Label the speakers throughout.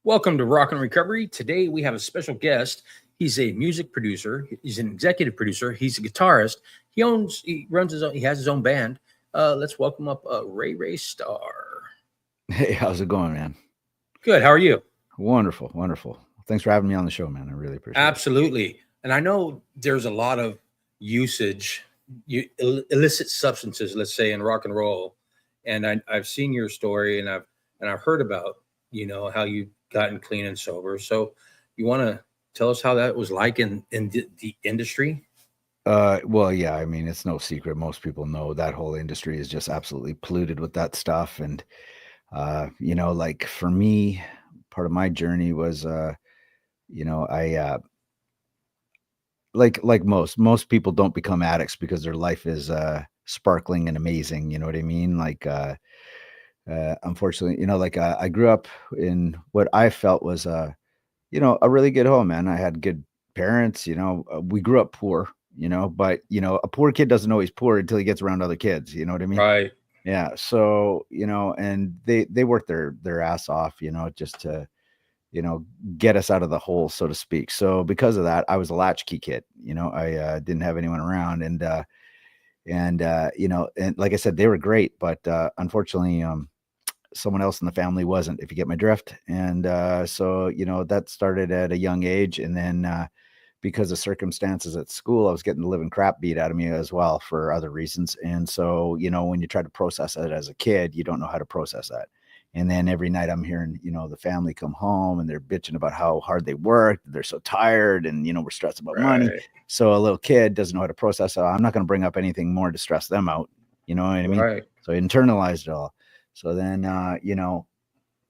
Speaker 1: Welcome to Rock and Recovery. Today we have a special guest. He's a music producer. He's an executive producer. He's a guitarist. He runs his own. He has his own band. Let's welcome up Ray Star.
Speaker 2: Hey, how's it going, man?
Speaker 1: Good. How are you?
Speaker 2: Wonderful, wonderful. Thanks for having me on the show, man. I really appreciate it.
Speaker 1: Absolutely. And I know there's a lot of usage, illicit substances, let's say, in rock and roll. And I've seen your story, and I've heard about how you've gotten clean and sober. So you want to tell us how that was like in the industry?
Speaker 2: Well, yeah, I mean, it's no secret. Most people know that whole industry is just absolutely polluted with that stuff. And like for me, part of my journey was I like most people don't become addicts because their life is sparkling and amazing. You know what I mean? Unfortunately, I grew up in what I felt was a really good home, man. I had good parents, we grew up poor, but a poor kid doesn't know he's poor until he gets around other kids. You know what I mean?
Speaker 1: Right.
Speaker 2: Yeah. So, and they worked their ass off, just to, you know, get us out of the hole, so to speak. So because of that, I was a latchkey kid. I didn't have anyone around, and like I said, they were great, but unfortunately, someone else in the family wasn't, if you get my drift. And so that started at a young age, and then because of circumstances at school, I was getting the living crap beat out of me as well for other reasons. And so when you try to process it as a kid, you don't know how to process that. And then every night I'm hearing the family come home and they're bitching about how hard they worked, they're so tired, and we're stressed about money.
Speaker 1: Right.
Speaker 2: So a little kid doesn't know how to process it. I'm not going to bring up anything more to stress them out, you know what I mean?
Speaker 1: Right.
Speaker 2: So I internalized it all. So then,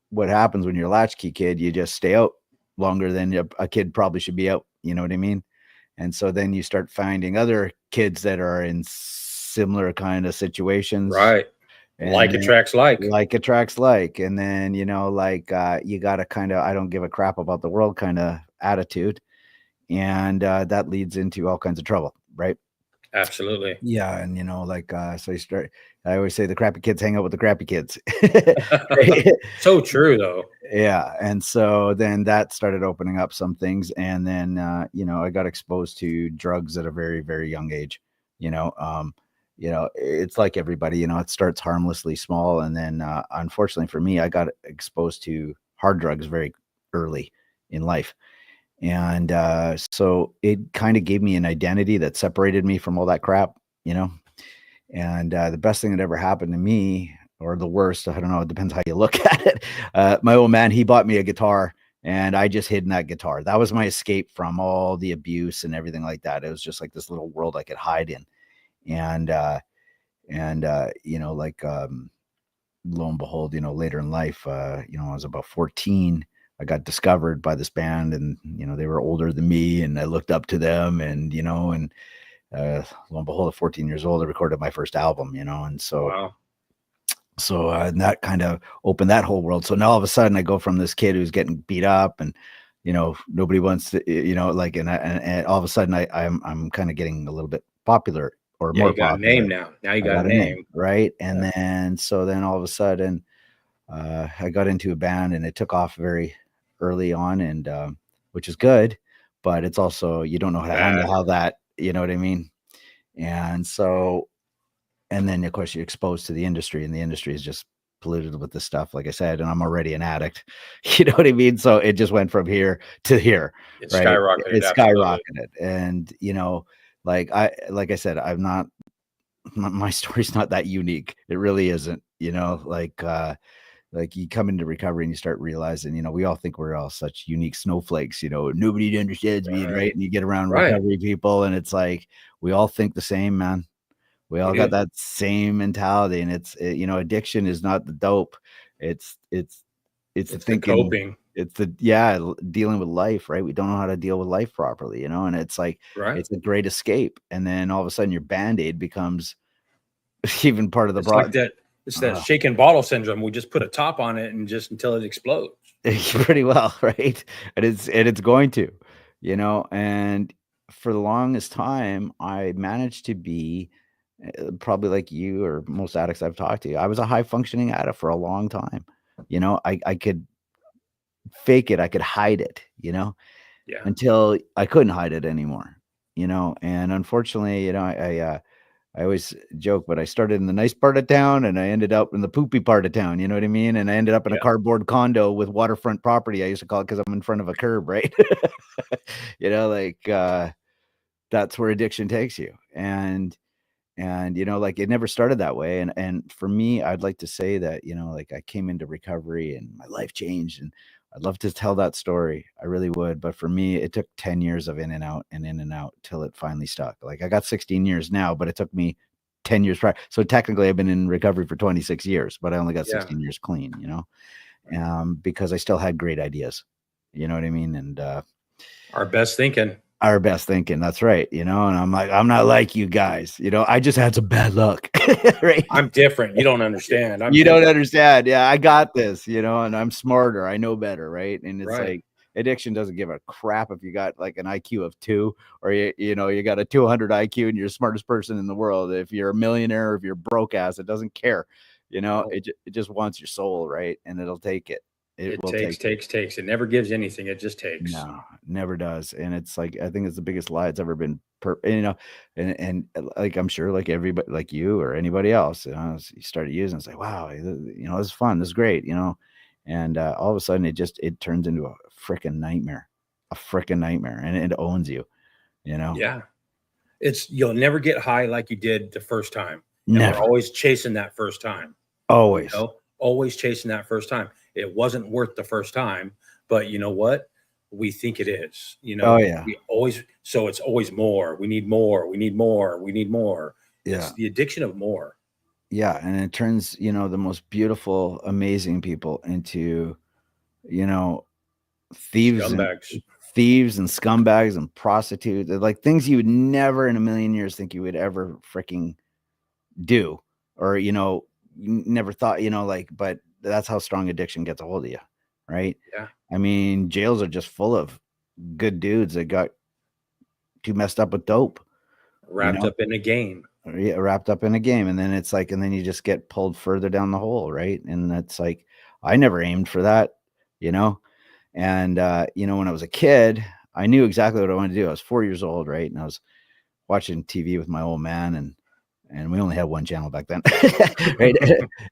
Speaker 2: what happens when you're a latchkey kid, you just stay out longer than a kid probably should be out. You know what I mean? And so then you start finding other kids that are in similar kind of situations.
Speaker 1: Right.
Speaker 2: And
Speaker 1: Like attracts like.
Speaker 2: like attracts like. And then, you got to kind of, I don't give a crap about the world kind of attitude. And that leads into all kinds of trouble, right?
Speaker 1: Absolutely.
Speaker 2: Yeah, and so I always say the crappy kids hang out with the crappy kids.
Speaker 1: So true, though.
Speaker 2: Yeah, and so then that started opening up some things, and then I got exposed to drugs at a very, very young age. It's like everybody, it starts harmlessly small, and then unfortunately for me, I got exposed to hard drugs very early in life. And so it kind of gave me an identity that separated me from all that crap, you know. And the best thing that ever happened to me, or the worst, I don't know, it depends how you look at it. My old man, he bought me a guitar, and I just hid in that guitar. That was my escape from all the abuse and everything like that. It was just like this little world I could hide in. And lo and behold, later in life, I was about 14. I got discovered by this band, and they were older than me, and I looked up to them, and lo and behold, at 14 years old, I recorded my first album, and so
Speaker 1: Wow.
Speaker 2: and that kind of opened that whole world. So now all of a sudden, I go from this kid who's getting beat up, and nobody wants to, and all of a sudden, I'm kind of getting a little bit popular, or
Speaker 1: Yeah,
Speaker 2: more
Speaker 1: you got a
Speaker 2: popular.
Speaker 1: name now. Now you
Speaker 2: I
Speaker 1: got
Speaker 2: got
Speaker 1: a
Speaker 2: a name,
Speaker 1: name.
Speaker 2: right? And
Speaker 1: Yeah.
Speaker 2: then all of a sudden, I got into a band, and it took off very early on, and which is good, but it's also, you don't know how to
Speaker 1: Bad.
Speaker 2: handle how that, you know what I mean? And so, and then of course you're exposed to the industry, and the industry is just polluted with this stuff, like I said, and I'm already an addict. You know what I mean? So it just went from here to here,
Speaker 1: It
Speaker 2: right?
Speaker 1: skyrocketed.
Speaker 2: It
Speaker 1: Absolutely.
Speaker 2: skyrocketed. And like I said, I'm not, my story's not that unique. It really isn't, like you come into recovery and you start realizing, we all think we're all such unique snowflakes, nobody understands me,
Speaker 1: Right.
Speaker 2: right? And you get around
Speaker 1: Right.
Speaker 2: recovery people, and it's like we all think the same, man. We
Speaker 1: We
Speaker 2: all got
Speaker 1: do.
Speaker 2: that same mentality, and addiction is not the dope. It's the
Speaker 1: It's the
Speaker 2: thinking.
Speaker 1: coping.
Speaker 2: It's dealing with life, right? We don't know how to deal with life properly, and it's like
Speaker 1: Right.
Speaker 2: it's a great escape, and then all of a sudden your band-aid becomes even part of the
Speaker 1: It's like
Speaker 2: problem.
Speaker 1: that. It's that shaken bottle syndrome. We just put a top on it and just until it explodes.
Speaker 2: Pretty well, right? And it's going to, and for the longest time, I managed to be probably like you or most addicts I've talked to. I was a high functioning addict for a long time. I could fake it. I could hide it,
Speaker 1: Yeah.
Speaker 2: until I couldn't hide it anymore, and unfortunately, I always joke, but I started in the nice part of town and I ended up in the poopy part of town. You know what I mean? And I ended up in a
Speaker 1: Yeah.
Speaker 2: cardboard condo with waterfront property. I used to call it because I'm in front of a curb, right? Like that's where addiction takes you. And like it never started that way. And for me, I'd like to say that, like I came into recovery and my life changed, and I'd love to tell that story. I really would. But for me, it took 10 years of in and out till it finally stuck. Like I got 16 years now, but it took me 10 years prior. So technically I've been in recovery for 26 years, but I only got
Speaker 1: Yeah.
Speaker 2: 16 years clean, because I still had great ideas. You know what I mean? And
Speaker 1: Our best thinking.
Speaker 2: our best thinking. That's right. And I'm like, I'm not like you guys. I just had some bad luck. Right.
Speaker 1: I'm different. You don't understand. I'm
Speaker 2: You don't
Speaker 1: different.
Speaker 2: understand. Yeah, I got this, and I'm smarter. I know better, right? And it's
Speaker 1: Right.
Speaker 2: like addiction doesn't give a crap if you got like an IQ of 2, or you got a 200 IQ and you're the smartest person in the world. If you're a millionaire or if you're broke ass, it doesn't care.
Speaker 1: No,
Speaker 2: It just wants your soul, right? And it'll take it. It
Speaker 1: it
Speaker 2: will
Speaker 1: takes,
Speaker 2: take it.
Speaker 1: takes. It never gives anything. It just takes.
Speaker 2: No, never does. And it's like I think it's the biggest lie it's ever been and like I'm sure like everybody like you or anybody else, you started using it's like, wow, this is fun, this is great, and all of a sudden it turns into a freaking nightmare. A freaking nightmare, and it owns you,
Speaker 1: Yeah. You'll never get high like you did the first time. And we're
Speaker 2: never,
Speaker 1: always chasing that first time.
Speaker 2: always.
Speaker 1: Always chasing that first time. It wasn't worth the first time, but you know what? We think it is.
Speaker 2: Oh yeah.
Speaker 1: So it's always more. We need more. We need more. We need more.
Speaker 2: Yeah.
Speaker 1: It's the addiction of more.
Speaker 2: Yeah, and it turns, the most beautiful, amazing people into, you know, thieves and
Speaker 1: Scumbags.
Speaker 2: thieves and scumbags and prostitutes. They're like things you would never in a million years think you would ever freaking do, or never thought, like, but that's how strong addiction gets a hold of you, right?
Speaker 1: Yeah.
Speaker 2: I mean, jails are just full of good dudes that got too messed up with dope,
Speaker 1: Wrapped up in a game.
Speaker 2: wrapped up in a game, and then it's like, and then you just get pulled further down the hole, right? And that's like, I never aimed for that, you know. And when I was a kid, I knew exactly what I wanted to do. I was 4 years old, right? And I was watching TV with my old man, and we only had one channel back then, right?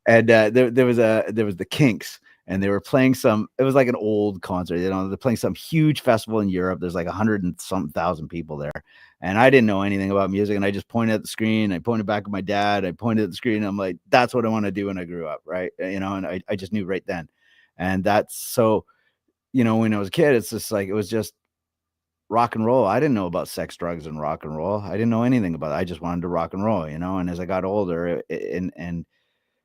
Speaker 2: And there was the Kinks, and they were playing it was like an old concert, they're playing some huge festival in Europe. There's like 100 and some thousand people there, and I didn't know anything about music, and I just pointed at the screen. I pointed back at my dad. I pointed at the screen, and I'm like, that's what I want to do when I grew up, right? And I just knew right then. And that's so, when I was a kid, it's just like, it was just rock and roll. I didn't know about sex, drugs, and rock and roll. I didn't know anything about it. I just wanted to rock and roll, and as I got older, and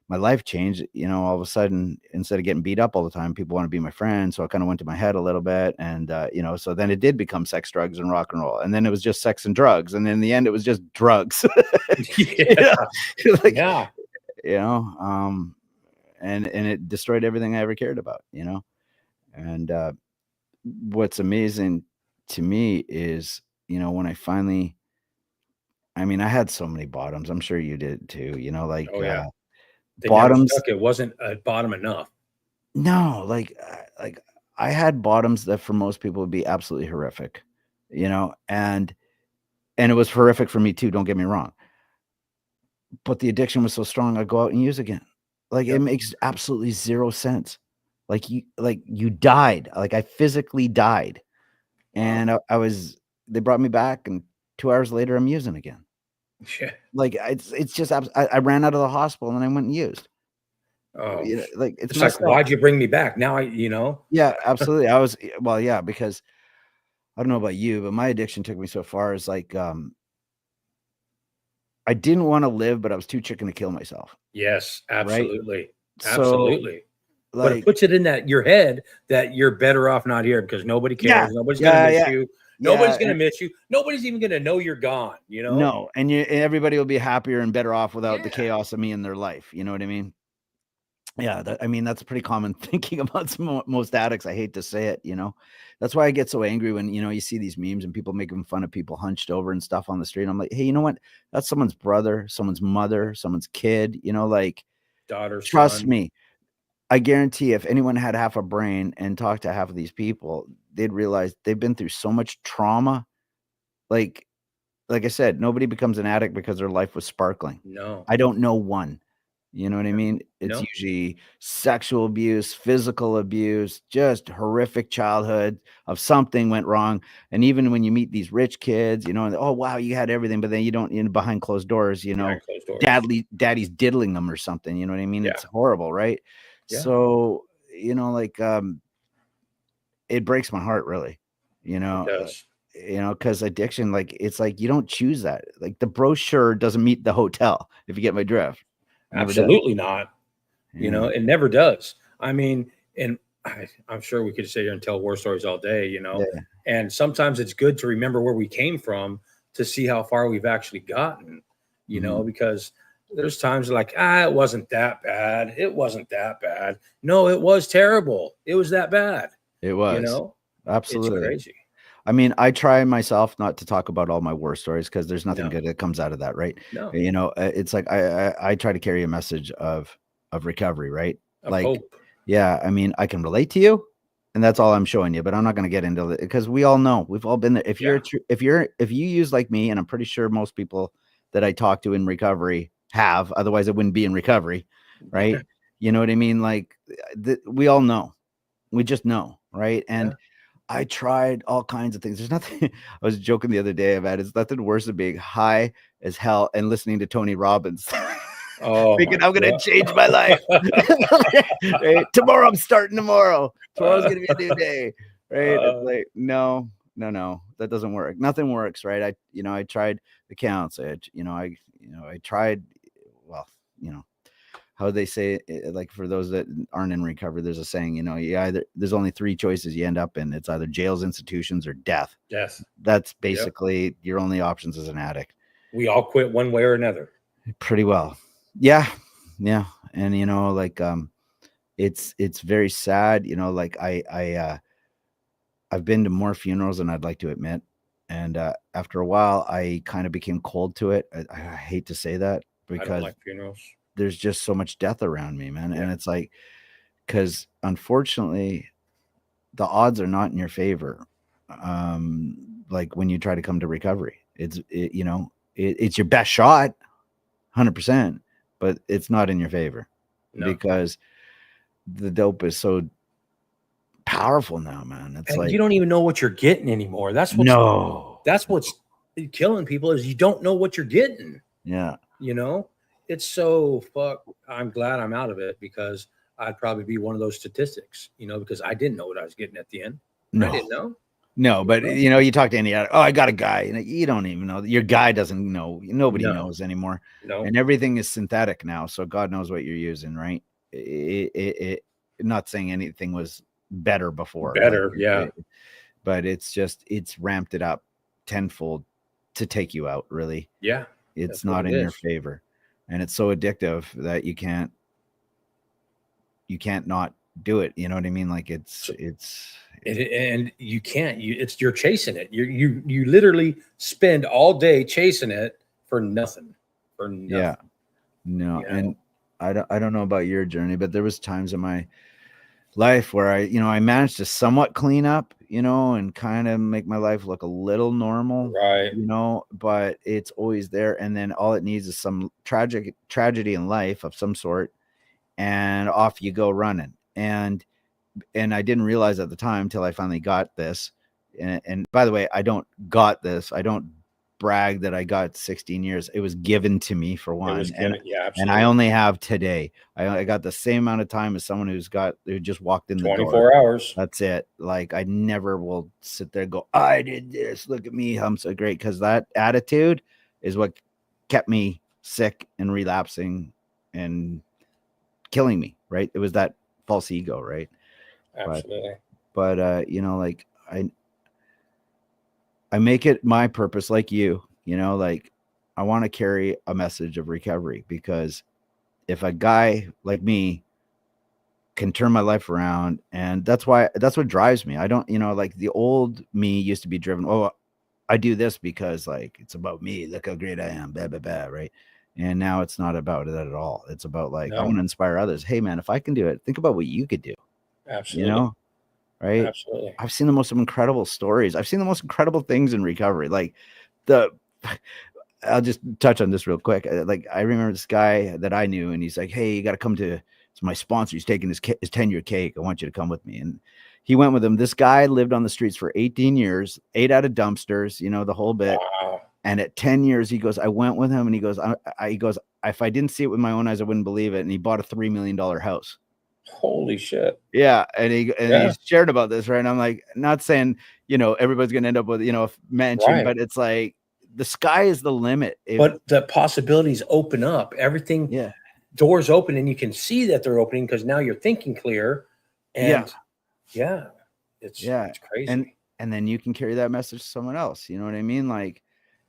Speaker 2: my life changed, all of a sudden, instead of getting beat up all the time, people want to be my friend. So it kind of went to my head a little bit. And, so then it did become sex, drugs, and rock and roll. And then it was just sex and drugs. And in the end, it was just drugs.
Speaker 1: Yeah.
Speaker 2: Like,
Speaker 1: Yeah.
Speaker 2: And it destroyed everything I ever cared about, And what's amazing to me is, when I finally, I mean, I had so many bottoms. I'm sure you did too, like
Speaker 1: Oh yeah. They never
Speaker 2: bottoms.
Speaker 1: stuck. It wasn't a bottom enough.
Speaker 2: No, like I had bottoms that for most people would be absolutely horrific, and it was horrific for me too. Don't get me wrong. But the addiction was so strong, I'd go out and use again. Like
Speaker 1: Yep.
Speaker 2: it makes absolutely zero sense. Like you died. Like I physically died. And they brought me back, and 2 hours later I'm using again.
Speaker 1: Yeah.
Speaker 2: Like it's just I ran out of the hospital and I went and used.
Speaker 1: Oh,
Speaker 2: Like it's
Speaker 1: it's like,
Speaker 2: messed up.
Speaker 1: why'd you bring me back? Now
Speaker 2: Yeah, absolutely. Well, yeah, because I don't know about you, but my addiction took me so far as like I didn't want to live, but I was too chicken to kill myself.
Speaker 1: Yes,
Speaker 2: Right.
Speaker 1: absolutely.
Speaker 2: So
Speaker 1: Absolutely. But it
Speaker 2: like,
Speaker 1: puts it in your head that you're better off not here because nobody cares.
Speaker 2: yeah,
Speaker 1: Nobody's gonna miss
Speaker 2: yeah,
Speaker 1: you.
Speaker 2: yeah.
Speaker 1: Nobody's gonna miss you. Nobody's even gonna know you're gone.
Speaker 2: No, and everybody will be happier and better off without the
Speaker 1: Yeah.
Speaker 2: chaos of me in their life. You know what I mean? Yeah, I mean, that's pretty common thinking about most addicts. I hate to say it, That's why I get so angry when, you see these memes and people making fun of people hunched over and stuff on the street. I'm like, hey, you know what? That's someone's brother, someone's mother, someone's kid, like,
Speaker 1: Daughter,
Speaker 2: trust
Speaker 1: son.
Speaker 2: me. I guarantee if anyone had half a brain and talked to half of these people, they'd realize they've been through so much trauma. Like like I said, nobody becomes an addict because their life was sparkling.
Speaker 1: No,
Speaker 2: I don't know one. You know what I mean? It's
Speaker 1: no,
Speaker 2: usually sexual abuse, physical abuse, just horrific childhood of something went wrong. And even when you meet these rich kids, you know, and, oh wow, you had everything, but then you don't behind closed doors, you know,
Speaker 1: behind closed doors.
Speaker 2: daddy's diddling them or something. You know what I mean?
Speaker 1: Yeah,
Speaker 2: It's horrible, right?
Speaker 1: yeah,
Speaker 2: So, you know, like it breaks my heart really,
Speaker 1: it does.
Speaker 2: because addiction, like it's like you don't choose that. Like the brochure doesn't meet the hotel, if you get my drift. Never does.
Speaker 1: Absolutely not.
Speaker 2: Yeah.
Speaker 1: It never does. I mean, and I'm sure we could sit here and tell war stories all day,
Speaker 2: Yeah.
Speaker 1: and sometimes it's good to remember where we came from to see how far we've actually gotten,
Speaker 2: Mhm.
Speaker 1: because there's times like, it wasn't that bad. It wasn't that bad. No, it was terrible. It was that bad.
Speaker 2: It
Speaker 1: You
Speaker 2: was.
Speaker 1: know, it's
Speaker 2: Absolutely.
Speaker 1: crazy.
Speaker 2: I mean, I try myself not to talk about all my war stories because there's nothing
Speaker 1: No,
Speaker 2: good that comes out of that, right?
Speaker 1: no,
Speaker 2: It's like I try to carry a message of recovery, right?
Speaker 1: of
Speaker 2: Like,
Speaker 1: hope.
Speaker 2: yeah, I mean, I can relate to you, and that's all I'm showing you, but I'm not gonna get into it because we all know, we've all been there.
Speaker 1: Yeah.
Speaker 2: If you use like me, and I'm pretty sure most people that I talk to in recovery have, otherwise I wouldn't be in recovery, right? You know what I mean? Like, we all know. We just know, right?
Speaker 1: Yeah.
Speaker 2: And I tried all kinds of things. There's nothing I was joking the other day about it's nothing worse than being high as hell and listening to Tony Robbins.
Speaker 1: Oh my
Speaker 2: Thinking I'm gonna change my life.
Speaker 1: God.
Speaker 2: Right? Tomorrow I'm starting tomorrow. Tomorrow's gonna be a new day. Right. It's
Speaker 1: Uh,
Speaker 2: like, no, no, no, that doesn't work. Nothing works, right? I tried the counts. I tried, well, you know, how they say it, like for those that aren't in recovery, there's a saying, there's only three choices you end up in. It's either jails, institutions, or death.
Speaker 1: death.
Speaker 2: That's
Speaker 1: Yep.
Speaker 2: basically your only options as an addict.
Speaker 1: We all quit one way or another.
Speaker 2: Pretty well. Yeah. Yeah. And it's very sad, like I've been to more funerals than I'd like to admit. And after a while I kind of became cold to it. I hate to say that
Speaker 1: I don't
Speaker 2: because
Speaker 1: like funerals.
Speaker 2: there's just so much death around me, man.
Speaker 1: Yeah.
Speaker 2: And it's like, because unfortunately the odds are not in your favor. Like when you try to come to recovery, it's your best shot, 100%, but it's not in your favor
Speaker 1: No.
Speaker 2: because the dope is so powerful now, man. It's
Speaker 1: And
Speaker 2: like,
Speaker 1: you don't even know what you're getting anymore. That's what's killing people is you don't know what you're getting.
Speaker 2: Yeah.
Speaker 1: It's so fuck. I'm glad I'm out of it because I'd probably be one of those statistics, because I didn't know what I was getting at the end. I didn't know.
Speaker 2: No, but you talk to any, I got a guy, you don't even know. Your guy doesn't know. Nobody
Speaker 1: No.
Speaker 2: knows anymore.
Speaker 1: No.
Speaker 2: And everything is synthetic now, so God knows what you're using, right? Not saying anything was better before.
Speaker 1: Better, yeah.
Speaker 2: But it's ramped it up tenfold to take you out, really.
Speaker 1: Yeah.
Speaker 2: It's not in your favor. And it's so addictive that you can't not do it. You know what I mean? Like
Speaker 1: and you can't. You're chasing it. You literally spend all day chasing it for nothing.
Speaker 2: Yeah. No. And I don't know about your journey, but there was times in my life where I managed to somewhat clean up, and kind of make my life look a little normal,
Speaker 1: right?
Speaker 2: But it's always there. And then all it needs is some tragedy in life of some sort, and off you go running. And I didn't realize at the time till I finally got this. And by the way, I don't brag that I got 16 years. It was given to me for one. And I only have today. I got the same amount of time as someone who just walked in the door.
Speaker 1: 24 hours.
Speaker 2: That's it. Like I never will sit there and go, I did this. Look at me. I'm so great. Because that attitude is what kept me sick and relapsing and killing me. Right. It was that false ego. Right.
Speaker 1: Absolutely.
Speaker 2: But like I make it my purpose, like like I want to carry a message of recovery, because if a guy like me can turn my life around, and that's what drives me. I don't, like the old me used to be driven. Oh, I do this because like it's about me. Look how great I am. Blah, blah, blah, right? And now it's not about that at all. It's about like, I
Speaker 1: No,
Speaker 2: want to inspire others. Hey man, if I can do it, think about what you could do, you
Speaker 1: absolutely.
Speaker 2: know? Right.
Speaker 1: Absolutely.
Speaker 2: I've seen the most incredible stories. I've seen the most incredible things in recovery. Like the, I'll just touch on this real quick. Like I remember this guy that I knew, and he's like, "Hey, you got to come to. It's my sponsor. He's taking his 10-year cake. I want you to come with me." And he went with him. This guy lived on the streets for 18 years, ate out of dumpsters, you know, the whole bit.
Speaker 1: Wow.
Speaker 2: And at 10 years, he goes, I went with him, and he goes, he goes, if I didn't see it with my own eyes, I wouldn't believe it. And he bought a $3 million house.
Speaker 1: Holy shit.
Speaker 2: Yeah. And he shared about this, right? And I'm like, not saying, you know, everybody's going to end up with, you know, a mansion,
Speaker 1: Right.
Speaker 2: but it's like the sky is the limit.
Speaker 1: But the possibilities open up. Everything,
Speaker 2: Yeah.
Speaker 1: doors open, and you can see that they're opening because now you're thinking clear. And it's crazy.
Speaker 2: And then you can carry that message to someone else. You know what I mean? Like,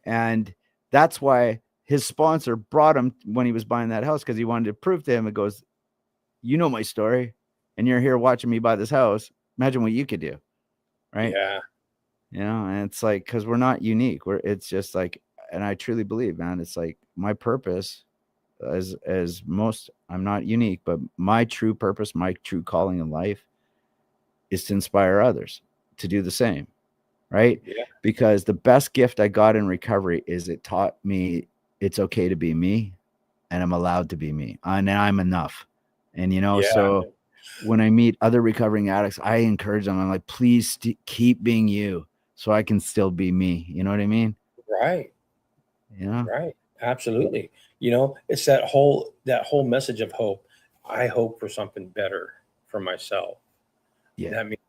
Speaker 2: and that's why his sponsor brought him when he was buying that house, because he wanted to prove to him, it goes, you know my story, and you're here watching me buy this house. Imagine what you could do. Right.
Speaker 1: Yeah.
Speaker 2: You know, and it's like, because we're not unique. It's just like, and I truly believe, man, it's like my purpose as most, I'm not unique, but my true purpose, my true calling in life is to inspire others to do the same. Right.
Speaker 1: Yeah.
Speaker 2: Because the best gift I got in recovery is it taught me it's okay to be me, and I'm allowed to be me, and I'm enough. And, you know, so when I meet other recovering addicts, I encourage them. I'm like, please keep being you so I can still be me. You know what I mean?
Speaker 1: Right.
Speaker 2: You know?
Speaker 1: Right. Absolutely. You know, it's that whole message of hope. I hope for something better for myself.
Speaker 2: Yeah.
Speaker 1: That means,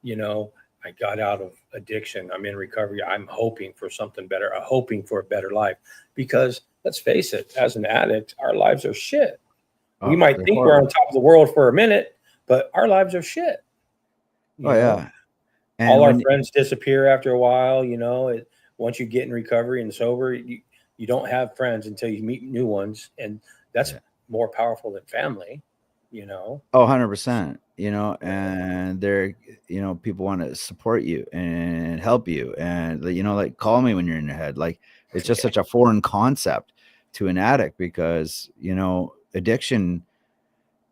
Speaker 1: you know, I got out of addiction. I'm in recovery. I'm hoping for something better. I'm hoping for a better life, because let's face it, as an addict, our lives are shit. We might think we're on top of the world for a minute, but our lives are shit.
Speaker 2: You know? Yeah.
Speaker 1: And all our friends disappear after a while. You know, once you get in recovery and sober, you don't have friends until you meet new ones. And that's more powerful than family, you know?
Speaker 2: Oh, 100%, you know, and they're, you know, people want to support you and help you. And, you know, like, call me when you're in your head. Like, it's just such a foreign concept to an addict, because, you know, addiction,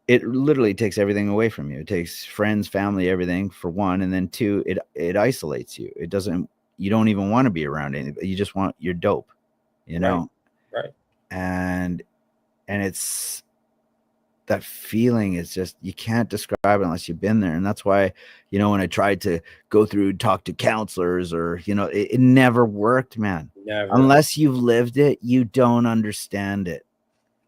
Speaker 2: it literally takes everything away from you. It takes friends, family, everything, for one. And then two, it isolates you. It doesn't, you don't even want to be around anybody. You just want your dope, you know?
Speaker 1: Right.
Speaker 2: And it's, that feeling is just, you can't describe it unless you've been there. And that's why, you know, when I tried to go through, talk to counselors, or, you know, it never worked, man.
Speaker 1: Never.
Speaker 2: Unless you've lived it, you don't understand it.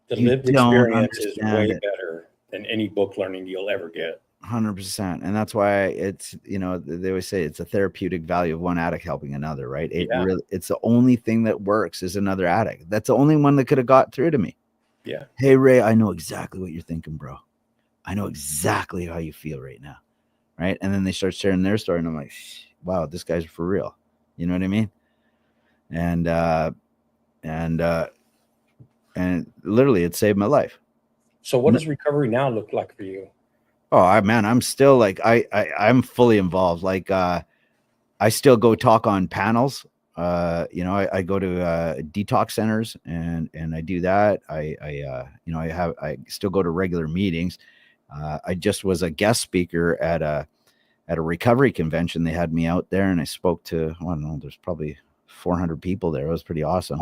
Speaker 1: The lived experience is way better than any book learning you'll ever get.
Speaker 2: 100%. And that's why it's, you know, they always say it's a therapeutic value of one addict helping another, right? It's the only thing that works is another addict. That's the only one that could have got through to me.
Speaker 1: Yeah.
Speaker 2: Hey, Ray, I know exactly what you're thinking, bro. I know exactly how you feel right now. Right. And then they start sharing their story, and I'm like, wow, this guy's for real. You know what I mean? And literally it saved my life.
Speaker 1: So what does recovery now look like for you?
Speaker 2: Oh, I'm still like, I'm fully involved. Like, I still go talk on panels. You know, I go to detox centers, and I do that. You know, I still go to regular meetings. I just was a guest speaker at a recovery convention. They had me out there, and I spoke to, I don't know, there's probably 400 people there. It was pretty awesome.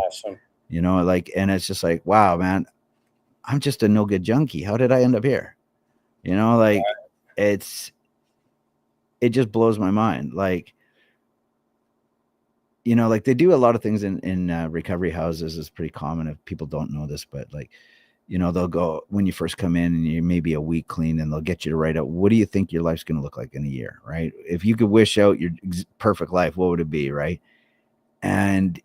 Speaker 2: You know, like, and it's just like, wow, man, I'm just a no good junkie. How did I end up here? You know, like, it just blows my mind. Like, you know, like, they do a lot of things in recovery houses. It's pretty common if people don't know this, but like, you know, they'll go, when you first come in and you may be a week clean, and they'll get you to write out, what do you think your life's going to look like in a year? Right. If you could wish out your perfect life, what would it be? Right. And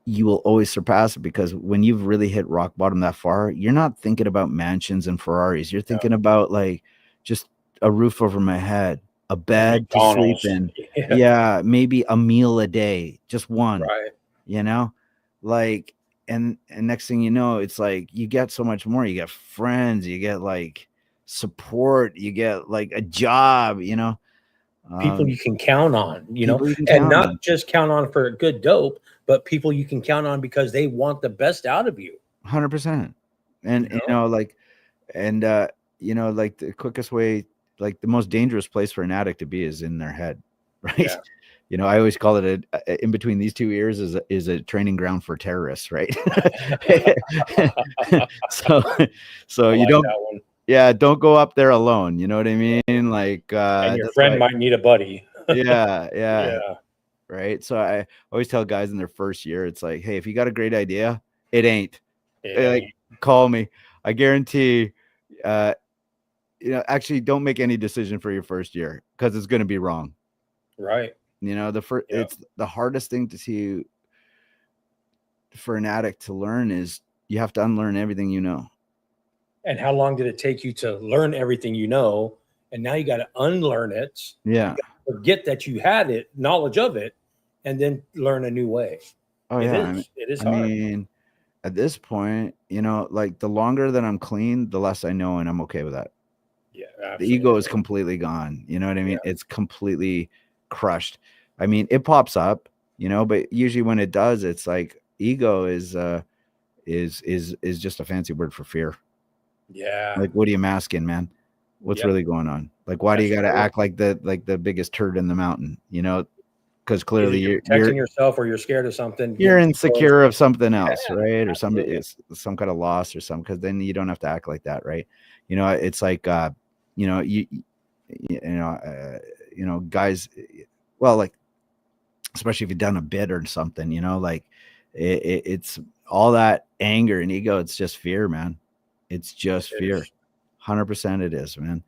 Speaker 2: you will always surpass it, because when you've really hit rock bottom that far, you're not thinking about mansions and Ferraris. You're thinking about, like, just a roof over my head, a bed to sleep in. Yeah. Maybe a meal a day, just one,
Speaker 1: right?
Speaker 2: You know, like, and next thing you know, it's like, you get so much more. You get friends, you get like support, you get like a job, you know,
Speaker 1: people you can count on, you know, and not just count on for good dope, but people you can count on because they want the best out of you.
Speaker 2: 100%.
Speaker 1: You
Speaker 2: And
Speaker 1: know?
Speaker 2: like, and like the quickest way, like the most dangerous place for an addict to be is in their head, right?
Speaker 1: Yeah.
Speaker 2: I always call it in between these two ears is a training ground for terrorists, right? so so
Speaker 1: I
Speaker 2: you
Speaker 1: like
Speaker 2: don't,
Speaker 1: that one.
Speaker 2: yeah, don't go up there alone, you know what I mean? Like
Speaker 1: And your
Speaker 2: that's
Speaker 1: friend
Speaker 2: why,
Speaker 1: might need a buddy.
Speaker 2: yeah,
Speaker 1: Yeah.
Speaker 2: right. So I always tell guys in their first year, it's like, hey, if you got a great idea, it ain't.
Speaker 1: It
Speaker 2: Like,
Speaker 1: ain't.
Speaker 2: call me. I guarantee uh actually don't make any decision for your first year because it's going to be wrong.
Speaker 1: Right.
Speaker 2: The first,
Speaker 1: Yeah.
Speaker 2: it's the hardest thing to see for an addict to learn is you have to unlearn everything you know.
Speaker 1: And how long did it take you to learn everything you know? And now you got to unlearn it. You
Speaker 2: Yeah.
Speaker 1: got to forget that you had it, knowledge of it, and then learn a new way.
Speaker 2: Oh
Speaker 1: It
Speaker 2: yeah.
Speaker 1: is. It is
Speaker 2: I
Speaker 1: hard.
Speaker 2: mean, at this point, like the longer that I'm clean, the less I know, and I'm okay with that.
Speaker 1: Yeah,
Speaker 2: The ego is
Speaker 1: absolutely.
Speaker 2: completely gone. You know what I mean?
Speaker 1: Yeah.
Speaker 2: It's completely crushed. I mean, it pops up, but usually when it does, it's like ego is just a fancy word for fear.
Speaker 1: Yeah.
Speaker 2: Like, what are you masking, man? What's
Speaker 1: Yep.
Speaker 2: really going on? Like, why do
Speaker 1: That's
Speaker 2: you got to
Speaker 1: true.
Speaker 2: act like the biggest turd in the mountain? Because
Speaker 1: Either
Speaker 2: clearly
Speaker 1: you're
Speaker 2: you're
Speaker 1: protecting yourself or you're scared of something.
Speaker 2: you're
Speaker 1: Because
Speaker 2: insecure of something
Speaker 1: yeah,
Speaker 2: else, right? Or somebody
Speaker 1: absolutely.
Speaker 2: is some kind of loss or something. Because then you don't have to act like that, right? It's like guys. Well, like especially if you've done a bit or something, like it's all that anger and ego. It's just fear, man. It's just
Speaker 1: It
Speaker 2: fear.
Speaker 1: is.
Speaker 2: 100% it is, man.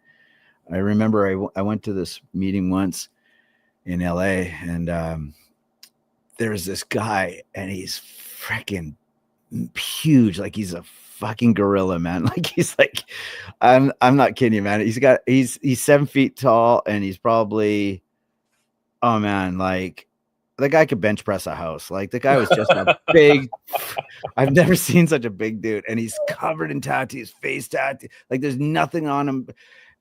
Speaker 2: I remember I went to this meeting once in LA, and there was this guy, and he's freaking huge. Like, he's a fucking gorilla, man. Like, he's like, I'm not kidding you, man. He's 7 feet tall, and he's probably, oh man, like the guy could bench press a house. Like, the guy was just a big. I've never seen such a big dude, and he's covered in tattoos, face tattoo. Like, there's nothing on him.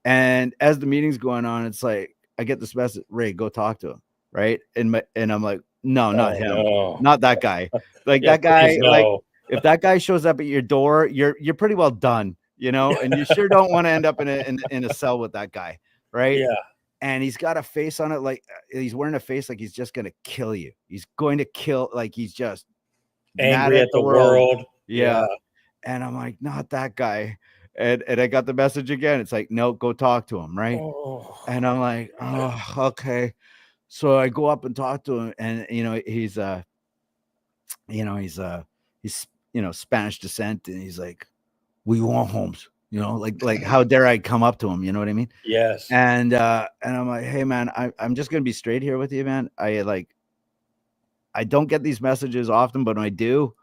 Speaker 2: And as the meeting's going on, it's like I get this message, Ray, go talk to him, right? And I'm like, no, not
Speaker 1: Oh
Speaker 2: him,
Speaker 1: no.
Speaker 2: not that guy. Like,
Speaker 1: Yeah,
Speaker 2: that
Speaker 1: please
Speaker 2: guy, like
Speaker 1: no.
Speaker 2: if that guy shows up at your door, you're pretty well done, and you sure don't want to end up in a cell with that guy, right?
Speaker 1: Yeah.
Speaker 2: And he's got a face on it, like he's wearing a face like he's just gonna kill you. He's going to kill, like he's just mad
Speaker 1: Angry
Speaker 2: at
Speaker 1: at
Speaker 2: the
Speaker 1: the
Speaker 2: world.
Speaker 1: world.
Speaker 2: Yeah.
Speaker 1: Yeah.
Speaker 2: And I'm like, not that guy. And I got the message again. It's like, no, go talk to him, right?
Speaker 1: Oh.
Speaker 2: And I'm like, oh, okay. So I go up and talk to him, and he's Spanish descent, and he's like, we want Holmes, like how dare I come up to him, you know what I mean?
Speaker 1: Yes.
Speaker 2: And I'm like, hey man, I'm just gonna be straight here with you, man. I don't get these messages often, but when I do,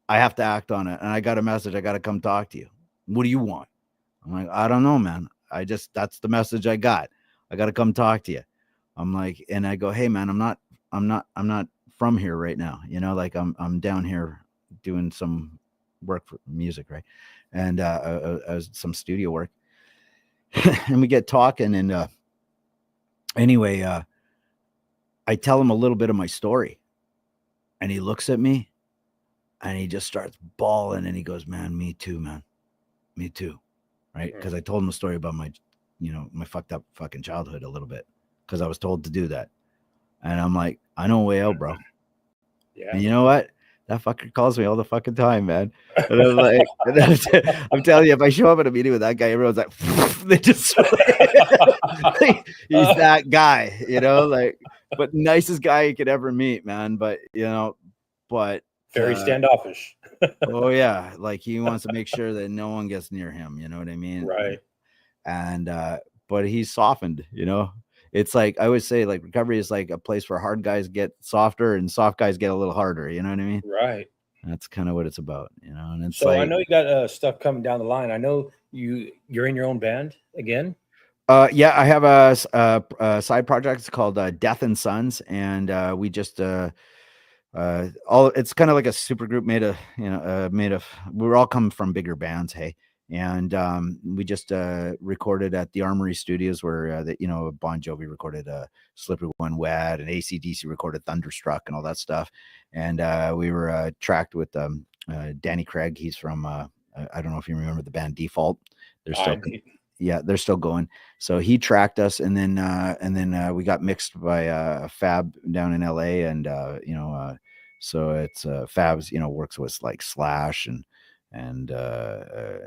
Speaker 2: I have to act on it. And I got a message, I gotta come talk to you. What do you want? I'm like, I don't know, man. That's the message I got. I got to come talk to you. I'm like, and I go, hey man, I'm not from here right now. Like I'm down here doing some work for music, right? And some studio work. And we get talking, and anyway, I tell him a little bit of my story, and he looks at me, and he just starts bawling, and he goes, man, me too, man. Me too. Right? Because I told him a story about my fucked up fucking childhood a little bit, because I was told to do that. And I'm like, I know a way out, bro.
Speaker 1: Yeah.
Speaker 2: And you know what? That fucker calls me all the fucking time, man. And I'm like, I'm telling you, if I show up at a meeting with that guy, everyone's like, they just like, he's that guy, like, but nicest guy you could ever meet, man. But
Speaker 1: Very standoffish.
Speaker 2: oh yeah, like he wants to make sure that no one gets near him, you know what I mean?
Speaker 1: Right.
Speaker 2: And but he's softened, it's like I always say, like, recovery is like a place where hard guys get softer and soft guys get a little harder, you know what I mean?
Speaker 1: Right.
Speaker 2: That's kind of what it's about, and it's
Speaker 1: So I
Speaker 2: like,
Speaker 1: know you got stuff coming down the line. I know you're in your own band again.
Speaker 2: yeah, I have a side project. It's called Death and Sons, and we just it's kind of like a super group made of we're all come from bigger bands, hey. And we just recorded at the Armory Studios, where Bon Jovi recorded Slippery When Wet, and AC/DC recorded Thunderstruck and all that stuff. And we were tracked with Danny Craig. He's from I don't know if you remember the band Default. They're still
Speaker 1: I,
Speaker 2: they're still going. So he tracked us, and then we got mixed by Fab down in LA, and so it's Fab's works with like Slash and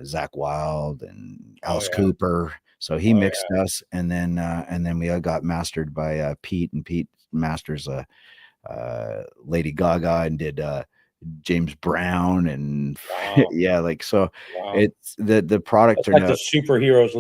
Speaker 2: Zach Wild and
Speaker 1: oh
Speaker 2: Alice
Speaker 1: yeah,
Speaker 2: Cooper. So he
Speaker 1: oh
Speaker 2: mixed
Speaker 1: yeah.
Speaker 2: us, and then we all got mastered by Pete, and Pete masters Lady Gaga and did James Brown and
Speaker 1: Wow,
Speaker 2: yeah, like so
Speaker 1: wow.
Speaker 2: it's the product
Speaker 1: That's
Speaker 2: turned
Speaker 1: like the
Speaker 2: out.
Speaker 1: superheroes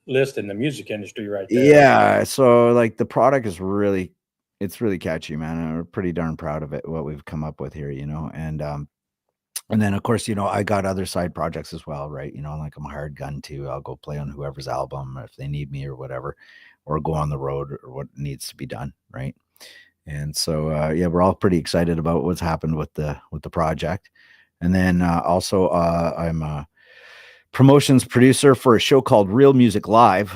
Speaker 1: list in the music industry right there.
Speaker 2: Yeah, so like the product is really it's really catchy, man. And we're pretty darn proud of it, what we've come up with here, and then of course, I got other side projects as well, right? Like I'm a hired gun too. I'll go play on whoever's album if they need me or whatever, or go on the road or what needs to be done, right? And so yeah, we're all pretty excited about what's happened with the project. And then also I'm a promotions producer for a show called Real Music Live,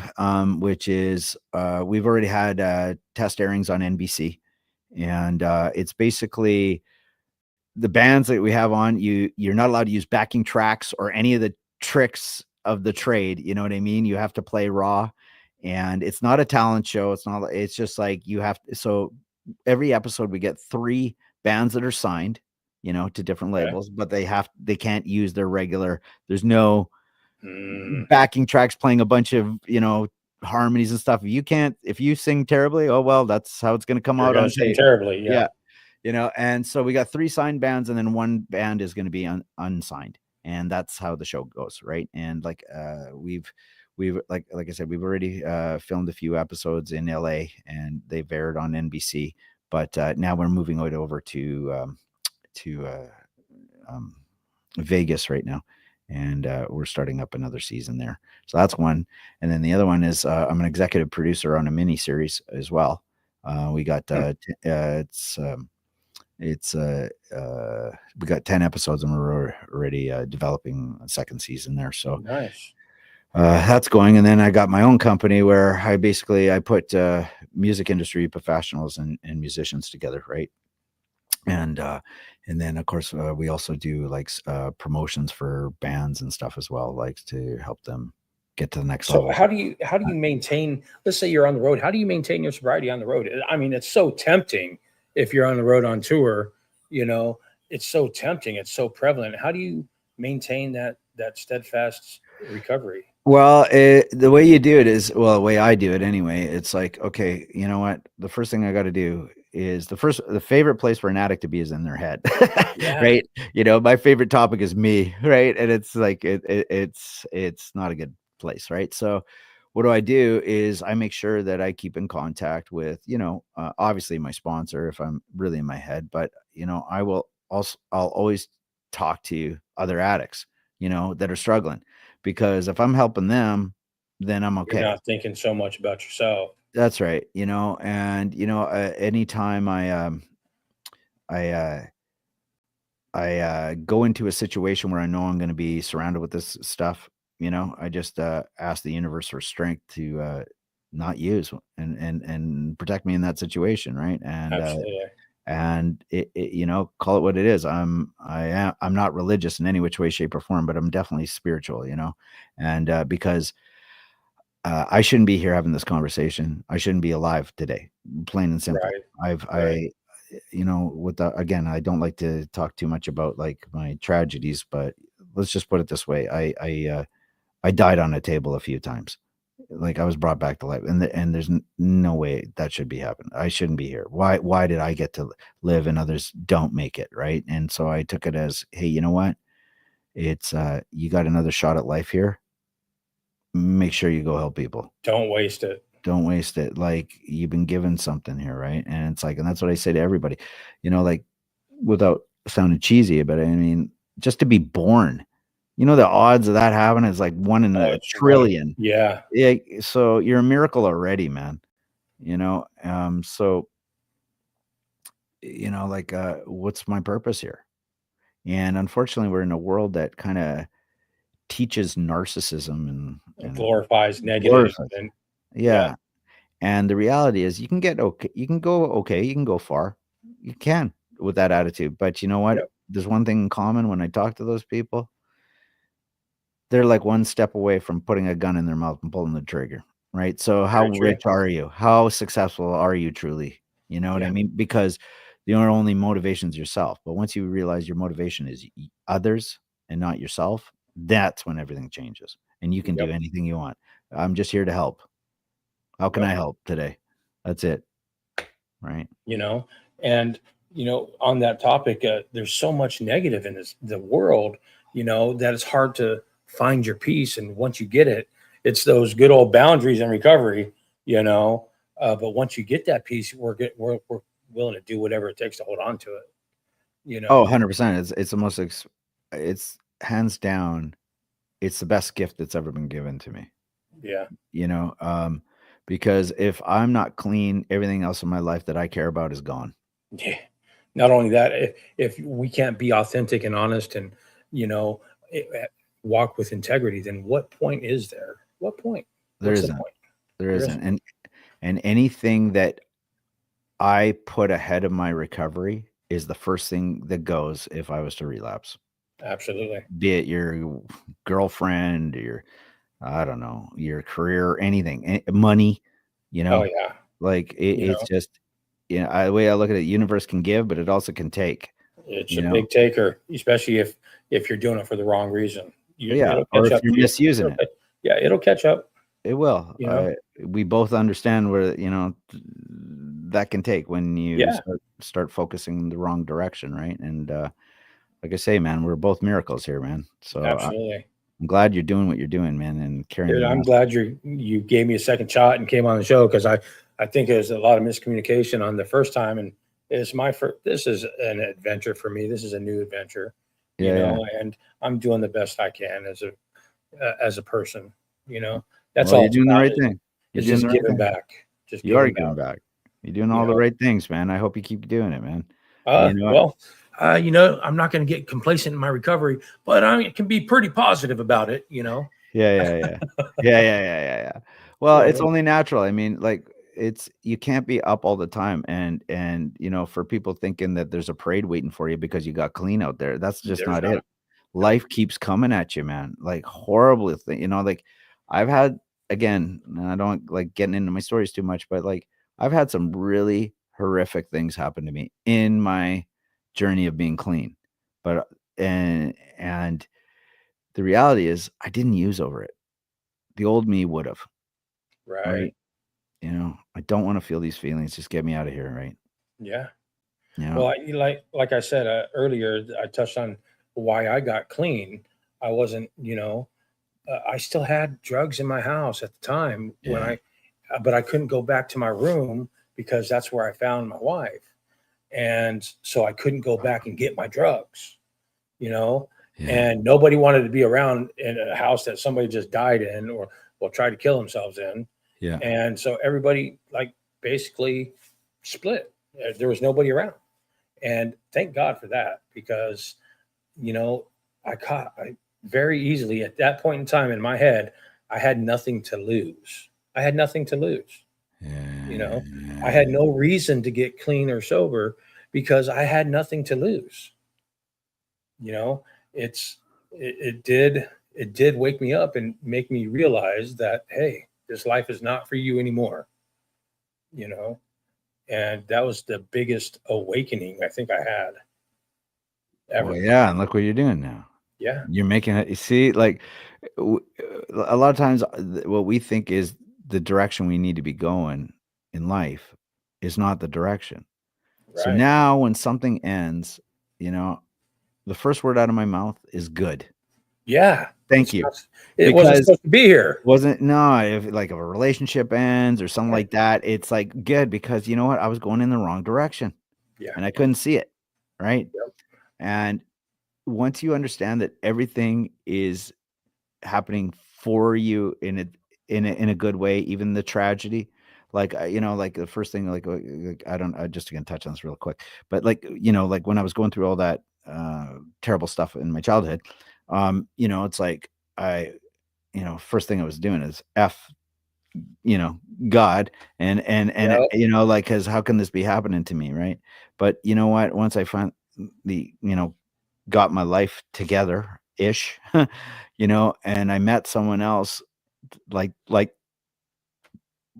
Speaker 2: which is we've already had test airings on NBC, and it's basically the bands that we have on. You're not allowed to use backing tracks or any of the tricks of the trade. You know what I mean? You have to play raw, and it's not a talent show. It's just like you have to. So every episode we get 3 bands that are signed, to different
Speaker 1: Okay.
Speaker 2: labels, but they can't use their regular. There's no
Speaker 1: Mm,
Speaker 2: backing tracks playing a bunch of harmonies and stuff. If you sing terribly, oh well, that's how it's going to come
Speaker 1: you're
Speaker 2: out
Speaker 1: gonna
Speaker 2: on
Speaker 1: sing
Speaker 2: tape.
Speaker 1: terribly, yeah.
Speaker 2: Yeah, and so we got 3 signed bands, and then 1 band is going to be unsigned, and that's how the show goes, right? And like we've like I said, we've already filmed a few episodes in LA, and they've aired on NBC, but now we're moving it over to um, Vegas right now, and we're starting up another season there. So that's one, and then the other one is I'm an executive producer on a mini series as well. We got
Speaker 1: Hmm,
Speaker 2: we got 10 episodes, and we're already developing a second season there. So
Speaker 1: nice.
Speaker 2: that's going. And then I got my own company where I put music industry professionals and musicians together, right? And then of course we also do like promotions for bands and stuff as well, like to help them get to the next
Speaker 1: So
Speaker 2: level.
Speaker 1: how do you maintain, let's say you're on the road, how do you maintain your sobriety on the road? I mean, it's so tempting if you're on the road on tour, you know, it's so tempting, it's so prevalent. How do you maintain that steadfast recovery?
Speaker 2: Well, the way you do it is, well, the way I do it anyway, it's like, okay, you know what? The first thing I got to do is the favorite place for an addict to be is in their head,
Speaker 1: Yeah.
Speaker 2: right? My favorite topic is me, right? And it's like, it's not a good place, right? So what do is I make sure that I keep in contact with, obviously my sponsor if I'm really in my head, but, I'll always talk to other addicts, that are struggling, because if I'm helping them, then I'm
Speaker 1: You're
Speaker 2: okay.
Speaker 1: not thinking so much about yourself.
Speaker 2: That's right. And anytime I go into a situation where I know I'm going to be surrounded with this stuff, I just ask the universe for strength to not use and protect me in that situation, right?
Speaker 1: Absolutely.
Speaker 2: And call it what it is. I'm not religious in any which way, shape, or form, but I'm definitely spiritual, and because I shouldn't be here having this conversation. I shouldn't be alive today, plain and simple.
Speaker 1: Right.
Speaker 2: I've
Speaker 1: Right.
Speaker 2: I with the again, I don't like to talk too much about like my tragedies, but let's just put it this way. I died on a table a few times. Like I was brought back to life, and there's no way that should be happening. I shouldn't be here. Why did I get to live and others don't make it, right? And so I took it as, hey, you know what? It's you got another shot at life here. Make sure you go help people.
Speaker 1: Don't waste it.
Speaker 2: Don't waste it. Like you've been given something here, right? And it's like, and that's what I say to everybody, like without sounding cheesy, but I mean, just to be born, the odds of that happening is like 1 in
Speaker 1: Oh,
Speaker 2: a
Speaker 1: it's one.
Speaker 2: trillion.
Speaker 1: Yeah.
Speaker 2: Yeah. So you're a miracle already, man. So, like, what's my purpose here? And unfortunately, we're in a world that kind of teaches narcissism
Speaker 1: It
Speaker 2: and
Speaker 1: glorifies negative
Speaker 2: glorifies.
Speaker 1: and yeah.
Speaker 2: Yeah. And the reality is you can go okay, you can go far. You can with that attitude. But you know what?
Speaker 1: Yep.
Speaker 2: there's one thing in common when I talk to those people. They're like one step away from putting a gun in their mouth and pulling the trigger, right? So how
Speaker 1: Very true.
Speaker 2: rich are you? How successful are you truly? You know what I
Speaker 1: Yeah.
Speaker 2: mean? Because your only motivation is yourself. But once you realize your motivation is others and not yourself, that's when everything changes and you can do
Speaker 1: Yep.
Speaker 2: anything you want. I'm just here to help. How can
Speaker 1: Yep.
Speaker 2: I help today? That's it. Right.
Speaker 1: You know, and on that topic, there's so much negative in the world, that it's hard to find your peace. And once you get it, it's those good old boundaries and recovery. But once you get that peace, we're willing to do whatever it takes to hold on to it.
Speaker 2: Oh, 100%. It's the most it's hands down, it's the best gift that's ever been given to me.
Speaker 1: Yeah.
Speaker 2: Because if I'm not clean, everything else in my life that I care about is gone.
Speaker 1: Yeah. Not only that, if we can't be authentic and honest and, you know, walk with integrity, then what point is there? What point?
Speaker 2: There
Speaker 1: What's the
Speaker 2: isn't.
Speaker 1: point?
Speaker 2: There
Speaker 1: There
Speaker 2: isn't.
Speaker 1: isn't.
Speaker 2: And anything that I put ahead of my recovery is the first thing that goes if I was to relapse.
Speaker 1: Absolutely.
Speaker 2: Be it your girlfriend, your I don't know, your career, anything, money,
Speaker 1: Oh yeah.
Speaker 2: like
Speaker 1: You
Speaker 2: it's
Speaker 1: know,
Speaker 2: just, the way I look at it, the universe can give, but it also can take,
Speaker 1: it's
Speaker 2: you
Speaker 1: a
Speaker 2: know?
Speaker 1: big taker, especially if you're doing it for the wrong reason.
Speaker 2: Yeah.
Speaker 1: It'll
Speaker 2: Or
Speaker 1: catch
Speaker 2: if
Speaker 1: up
Speaker 2: you're
Speaker 1: to you.
Speaker 2: misusing it,
Speaker 1: Yeah, it'll catch up.
Speaker 2: it will.
Speaker 1: You know.
Speaker 2: We both understand where, that can take when you
Speaker 1: Yeah.
Speaker 2: start focusing in the wrong direction, right? And like I say, man, we're both miracles here, man. So
Speaker 1: Absolutely.
Speaker 2: I'm glad you're doing what you're doing, man, and carrying
Speaker 1: Dude,
Speaker 2: the
Speaker 1: I'm
Speaker 2: message.
Speaker 1: glad you gave me a second shot and came on the show because I think there's a lot of miscommunication on the first time, and it's my first. This is an adventure for me. This is a new adventure,
Speaker 2: Yeah, yeah.
Speaker 1: and I'm doing the best I can as a person. That's
Speaker 2: Well,
Speaker 1: all
Speaker 2: you're
Speaker 1: it's
Speaker 2: doing the
Speaker 1: about.
Speaker 2: right thing. You're
Speaker 1: Is
Speaker 2: doing
Speaker 1: just
Speaker 2: the right
Speaker 1: giving
Speaker 2: thing.
Speaker 1: back, just
Speaker 2: You are
Speaker 1: giving
Speaker 2: giving
Speaker 1: back.
Speaker 2: back. You're doing
Speaker 1: You
Speaker 2: all the
Speaker 1: know.
Speaker 2: right things, man. I hope you keep doing it, man. What?
Speaker 1: Well, I'm not going to get complacent in my recovery, but I can be pretty positive about it.
Speaker 2: Yeah, yeah, yeah. Yeah, yeah, yeah, yeah, yeah. Well,
Speaker 1: You
Speaker 2: it's
Speaker 1: know.
Speaker 2: only natural. I mean, like, you can't be up all the time, and for people thinking that there's a parade waiting for you because you got clean out there, that's just
Speaker 1: There's
Speaker 2: not
Speaker 1: not.
Speaker 2: it. Life keeps coming at you, man. Like horrible thing, like I've had again, and I don't like getting into my stories too much, but like I've had some really horrific things happen to me in my journey of being clean. But and the reality is I didn't use over it. The old me would have,
Speaker 1: Right.
Speaker 2: right? I don't want to feel these feelings. Just get me out of here, right?
Speaker 1: Yeah.
Speaker 2: You know?
Speaker 1: Well, like I said earlier, I touched on why I got clean. I wasn't, I still had drugs in my house at the time
Speaker 2: Yeah.
Speaker 1: but I couldn't go back to my room because that's where I found my wife, and so I couldn't go back and get my drugs, you know.
Speaker 2: Yeah.
Speaker 1: And nobody wanted to be around in a house that somebody just died in or tried to kill themselves in,
Speaker 2: Yeah.
Speaker 1: and so everybody basically split. There was nobody around. And thank God for that because, I very easily at that point in time in my head, I had nothing to lose. I had nothing to lose. I had
Speaker 2: Yeah.
Speaker 1: no reason to get clean or sober because I had nothing to lose. You know, it's, it did wake me up and make me realize that, hey, this life is not for you anymore, you know, and that was the biggest awakening I think I had
Speaker 2: Well,
Speaker 1: ever.
Speaker 2: yeah, and look what you're doing now.
Speaker 1: Yeah.
Speaker 2: You're making it. You see, like a lot of times, what we think is the direction we need to be going in life is not the direction. So
Speaker 1: Right.
Speaker 2: now, when something ends, the first word out of my mouth is good.
Speaker 1: Yeah.
Speaker 2: Thank you,
Speaker 1: It wasn't
Speaker 2: because
Speaker 1: supposed to be here.
Speaker 2: wasn't no, if like if a relationship ends or something
Speaker 1: Right.
Speaker 2: like that, it's like good because you know what? I was going in the wrong direction
Speaker 1: Yeah.
Speaker 2: and I couldn't see it. Right.
Speaker 1: Yep.
Speaker 2: And once you understand that everything is happening for you in a good way, even the tragedy, like like the first thing, like I don't, I just gonna touch on this real quick, but like like when I was going through all that terrible stuff in my childhood, it's like first thing I was doing is you know, God
Speaker 1: Yep.
Speaker 2: like, cause how can this be happening to me, right? But you know what? Once I find the, got my life together ish, and I met someone else like like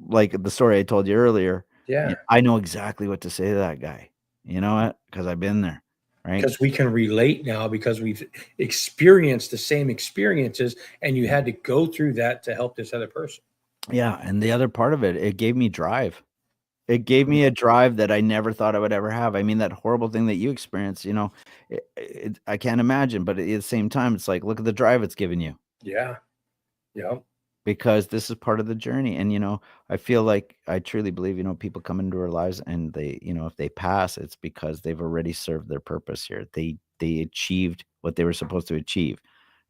Speaker 2: like the story I told you earlier.
Speaker 1: Yeah.
Speaker 2: I know exactly what to say to that guy. You know what? Because I've been there, right?
Speaker 1: Because we can relate now because we've experienced the same experiences and you had to go through that to help this other person.
Speaker 2: Yeah, and the other part of it, it gave me drive. It gave me a drive that I never thought I would ever have. I mean, that horrible thing that you experienced, I can't imagine, but at the same time, it's like, look at the drive it's given you
Speaker 1: Yeah. Yeah.
Speaker 2: because this is part of the journey. And, I feel like I truly believe, people come into our lives and they, if they pass, it's because they've already served their purpose here. They achieved what they were supposed to achieve,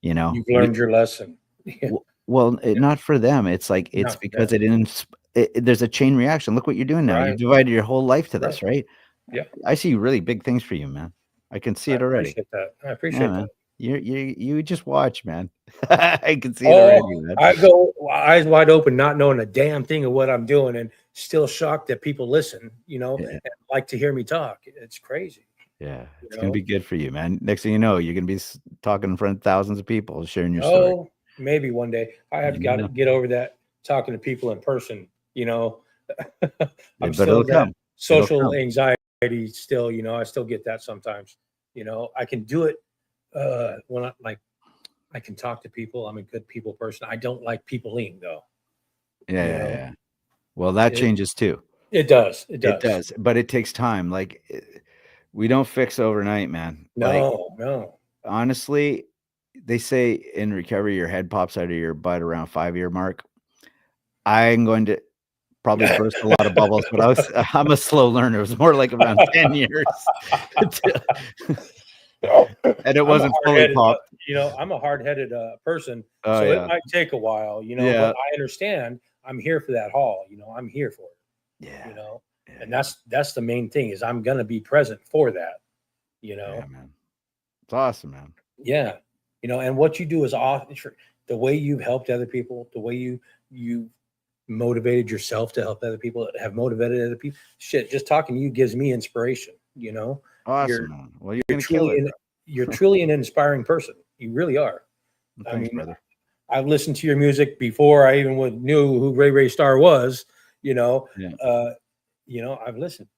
Speaker 2: you know.
Speaker 1: You've learned your lesson. Yeah.
Speaker 2: Well, not for them. It's like it's
Speaker 1: Not for
Speaker 2: because
Speaker 1: them.
Speaker 2: it didn't. There's a chain reaction. Look what you're doing now. You've
Speaker 1: Right.
Speaker 2: divided your whole life to
Speaker 1: Right.
Speaker 2: this, right?
Speaker 1: Yeah.
Speaker 2: I see really big things for you, man. I can see
Speaker 1: I
Speaker 2: it already.
Speaker 1: appreciate that. I
Speaker 2: Yeah,
Speaker 1: appreciate that.
Speaker 2: man. You just watch, man. I can see it
Speaker 1: Oh,
Speaker 2: already, man.
Speaker 1: I go eyes wide open, not knowing a damn thing of what I'm doing, and still shocked that people listen,
Speaker 2: Yeah,
Speaker 1: and like to hear me talk. It's crazy,
Speaker 2: yeah.
Speaker 1: you
Speaker 2: It's gonna
Speaker 1: know.
Speaker 2: be good for you, man. Next thing you know, you're gonna be talking in front of thousands of people, sharing your story.
Speaker 1: Oh, maybe one day I have
Speaker 2: You
Speaker 1: got
Speaker 2: never
Speaker 1: to
Speaker 2: know.
Speaker 1: get over that talking to people in person. You know,
Speaker 2: Yeah,
Speaker 1: I'm
Speaker 2: but it'll
Speaker 1: still that
Speaker 2: come. It'll
Speaker 1: social
Speaker 2: come.
Speaker 1: anxiety. Still, I still get that sometimes. I can do it when I can talk to people. I'm a good people person. I don't like peopling though.
Speaker 2: Yeah,
Speaker 1: You
Speaker 2: yeah,
Speaker 1: know,
Speaker 2: yeah. Well, that
Speaker 1: it
Speaker 2: changes too.
Speaker 1: it does. It
Speaker 2: It
Speaker 1: does.
Speaker 2: does, but it takes time. Like we don't fix overnight, man. Like
Speaker 1: No, no.
Speaker 2: honestly, they say in recovery, your head pops out of your butt around 5-year mark. I'm going to probably burst a lot of bubbles, but I'm a slow learner. It was more like around 10 years, and it
Speaker 1: I'm a
Speaker 2: wasn't fully
Speaker 1: hard-headed,
Speaker 2: popped.
Speaker 1: I'm a hard-headed person,
Speaker 2: Oh
Speaker 1: so it
Speaker 2: yeah,
Speaker 1: might take a while, but
Speaker 2: yeah,
Speaker 1: I understand. I'm here for that haul. I'm here for it.
Speaker 2: yeah, yeah,
Speaker 1: And
Speaker 2: yeah,
Speaker 1: that's the main thing is I'm gonna be present for that. You
Speaker 2: yeah,
Speaker 1: know,
Speaker 2: man. It's awesome, man.
Speaker 1: yeah. And what you do is awesome. The way you've helped other people, the way you motivated yourself to help other people, have motivated other people. Shit, just talking to you gives me inspiration.
Speaker 2: Awesome,
Speaker 1: You're
Speaker 2: man. Well, you're
Speaker 1: you're
Speaker 2: gonna kill
Speaker 1: truly
Speaker 2: it,
Speaker 1: an
Speaker 2: bro.
Speaker 1: you're truly an inspiring person. You really are.
Speaker 2: Well,
Speaker 1: I
Speaker 2: thanks,
Speaker 1: mean,
Speaker 2: brother.
Speaker 1: I've listened to your music before I even knew who Ray Starr was. You know,
Speaker 2: Yeah,
Speaker 1: uh, I've listened.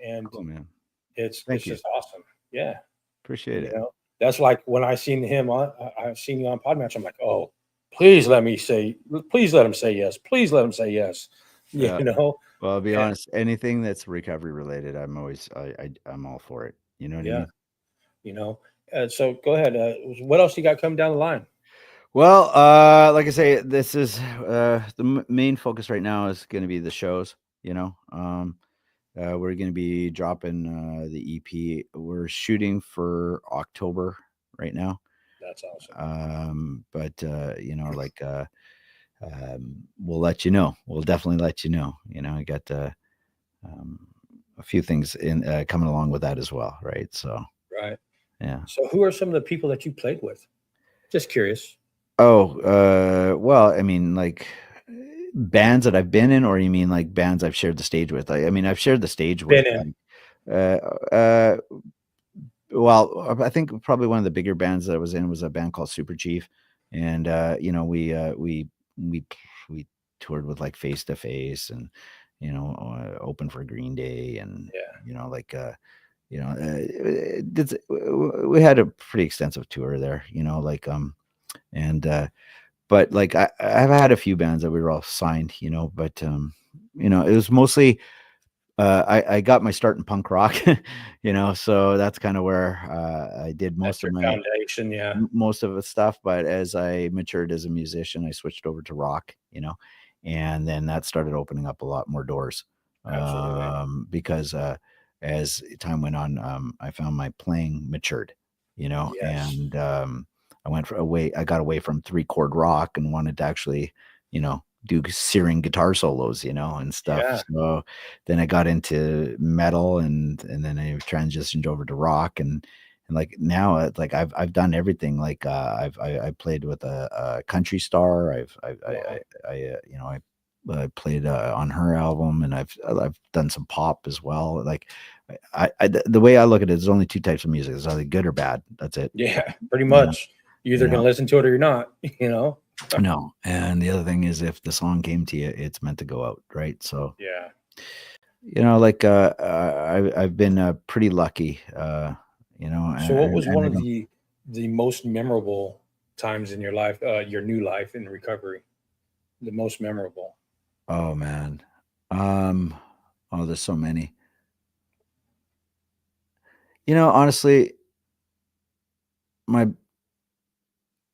Speaker 1: And
Speaker 2: cool, man.
Speaker 1: it's
Speaker 2: Thank you.
Speaker 1: just awesome. Yeah,
Speaker 2: Appreciate
Speaker 1: you
Speaker 2: it.
Speaker 1: know, that's like when I seen him on. I've seen you on Podmatch. I'm like, oh, please please let him say yes. Please let him say yes. You
Speaker 2: Yeah.
Speaker 1: know,
Speaker 2: Well, I'll be
Speaker 1: and
Speaker 2: honest. Anything that's recovery related, I'm all for it. You know what I
Speaker 1: yeah,
Speaker 2: mean?
Speaker 1: you know. So go ahead. What else you got coming down the line?
Speaker 2: Well, like I say, this is the main focus right now is going to be the shows. You know, we're going to be dropping the EP. We're shooting for October right now.
Speaker 1: That's awesome.
Speaker 2: But we'll let you know. We'll definitely let you know. I got um, a few things in coming along with that as well, right? So
Speaker 1: Right.
Speaker 2: yeah.
Speaker 1: So who are some of the people that you played with? Just curious.
Speaker 2: Oh, well, I mean, like bands that I've been in, or you mean like bands I've shared the stage with? I mean, I've shared the stage with
Speaker 1: Been in.
Speaker 2: like, uh, well, I think probably one of the bigger bands that I was in was a band called Super Chief, and we toured with like Face to Face, and open for Green Day, and
Speaker 1: Yeah.
Speaker 2: like we had a pretty extensive tour there, like and but like I've had a few bands that we were all signed, but it was mostly I got my start in punk rock, so that's kind of where I did
Speaker 1: That's your foundation. Yeah.
Speaker 2: most of the stuff. But as I matured as a musician, I switched over to rock, and then that started opening up a lot more doors.
Speaker 1: Absolutely.
Speaker 2: Because as time went on, I found my playing matured,
Speaker 1: Yes.
Speaker 2: and I got away from 3-chord rock and wanted to actually, do searing guitar solos, and stuff.
Speaker 1: Yeah.
Speaker 2: So then I got into metal, and then I transitioned over to rock, and like now it's like I've done everything. Like I played with a country star. I
Speaker 1: Wow.
Speaker 2: played on her album, and I've done some pop as well. Like the way I look at it, there's only two types of music: it's either good or bad. That's it.
Speaker 1: Yeah, pretty
Speaker 2: You know,
Speaker 1: much. You're either
Speaker 2: you
Speaker 1: gonna
Speaker 2: know?
Speaker 1: listen to it or you're not.
Speaker 2: No. And the other thing is, if the song came to you, it's meant to go out, right? So
Speaker 1: Yeah.
Speaker 2: like I've been pretty lucky,
Speaker 1: So, what was
Speaker 2: and
Speaker 1: one
Speaker 2: I
Speaker 1: of
Speaker 2: don't.
Speaker 1: the most memorable times in your life, your new life in recovery? The most memorable.
Speaker 2: Oh man, um, oh, there's so many. Honestly, my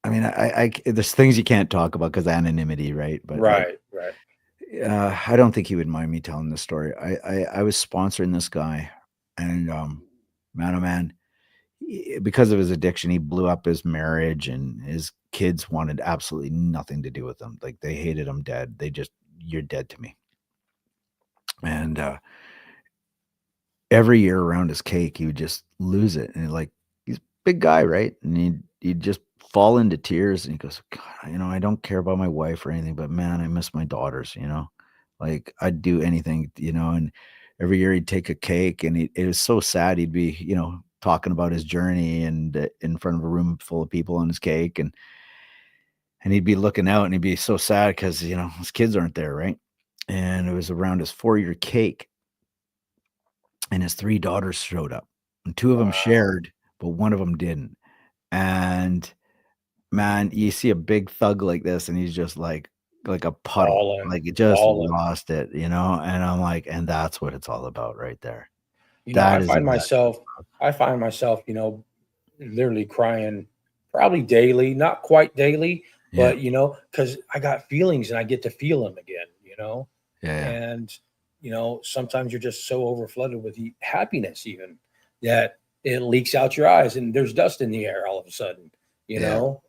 Speaker 2: I mean, there's things you can't talk about because anonymity, right? But like,
Speaker 1: Right. Right.
Speaker 2: I don't think he would mind me telling this story. I was sponsoring this guy, and man, oh man, because of his addiction, he blew up his marriage, and his kids wanted absolutely nothing to do with him. Like they hated him dead. You're dead to me. And every year around his cake, he would just lose it, and like he's a big guy, right? And he'd just fall into tears, and he goes, "God, I don't care about my wife or anything, but man, I miss my daughters. Like I'd do anything, And every year he'd take a cake, and it was so sad. He'd be, talking about his journey, and in front of a room full of people on his cake, and he'd be looking out, and he'd be so sad because his kids aren't there, right? And it was around his 4-year cake, and his 3 daughters showed up, and 2 of them
Speaker 1: Wow.
Speaker 2: shared, but 1 of them didn't. And man, you see a big thug like this, and he's just like a puddle,
Speaker 1: Fallen.
Speaker 2: like, he just
Speaker 1: Fallen.
Speaker 2: lost it, and I'm like, and that's what it's all about right there.
Speaker 1: You know,
Speaker 2: That
Speaker 1: I
Speaker 2: is
Speaker 1: find
Speaker 2: exactly what
Speaker 1: myself, I find myself, literally crying probably daily, not quite daily,
Speaker 2: yeah,
Speaker 1: but because I got feelings and I get to feel them again.
Speaker 2: yeah, yeah,
Speaker 1: And sometimes you're just so overflooded with happiness even that it leaks out your eyes and there's dust in the air all of a sudden, you
Speaker 2: yeah.
Speaker 1: know.